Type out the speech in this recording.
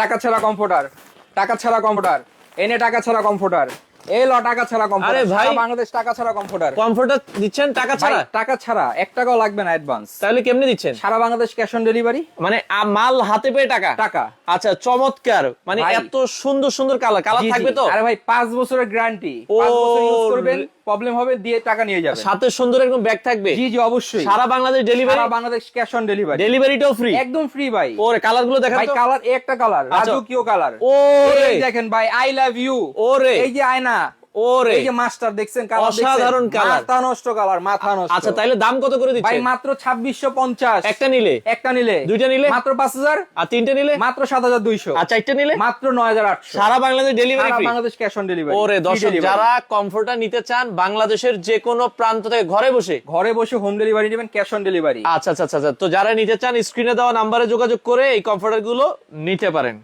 টাকা ছাড়া কমফোর্টার, টাকা ছাড়া কমফোর্টার, এনে টাকা ছাড়া কমফোর্টার, এই ল টাকা ছাড়া কমফোর্টার। আরে ভাই, সারা বাংলাদেশ টাকা ছাড়া কমফোর্টার। কমফোর্টার দিচ্ছেন টাকা ছাড়া? টাকা ছাড়া 1 টাকাও লাগবে না অ্যাডভান্স। তাহলে কেমনে দিচ্ছেন? সারা বাংলাদেশ ক্যাশ অন ডেলিভারি। মানে মাল হাতে পেয়ে টাকা? টাকা। আচ্ছা, চমৎকার। মানে ভাই, এত সুন্দর সুন্দর কালার থাকবে তো? আরে ভাই 5 বছরের গ্যারান্টি, 5 বছর ইউজ করবেন, প্রবলেম হবে দিয়ে টাকা নিয়ে যাবেন। সাথে সুন্দর একদম ব্যাগ থাকবে? জি জি অবশ্যই। সারা বাংলাদেশ ডেলিভারি? সারা বাংলাদেশ ক্যাশ অন ডেলিভারি। ডেলিভারিটাও ফ্রি? একদম ফ্রি ভাই। ওরে কালার গুলো দেখান ভাই তো। কালার একটা কালার, রাজকীয় কালার। ওরে এই দেখেন ভাই, আই লাভ ইউ। ওরে এই যে আয়না, ওরে এই যে মাস্টার দেখছেন, কালার দেখছেন, অসাধারণ কালার। মাথা নষ্ট কালার, মাথা নষ্ট। আচ্ছা, তাইলে দাম কত করে ভাই দিচ্ছেন? মাত্র 2650। একটা নিলে? একটা নিলে। দুইটা নিলে? মাত্র 5000। আর তিনটে নিলে? মাত্র 7200। আর চারটে নিলে? মাত্র 9800। সারা বাংলাদেশ ডেলিভারি সারা ফ্রি? Bangladesh cash on delivery. ওরে দর্শক, যারা কমফোর্টার নিতে চান বাংলাদেশের যে কোনো প্রান্ত থেকে ঘরে বসে হোম ডেলিভারি নেবেন, ক্যাশ অন ডেলিভারি। আচ্ছা আচ্ছা আচ্ছা, তো যারা নিতে চান স্ক্রিনে দেওয়া নাম্বারে যোগাযোগ করে এই কমফোর্টার গুলো নিতে পারেন।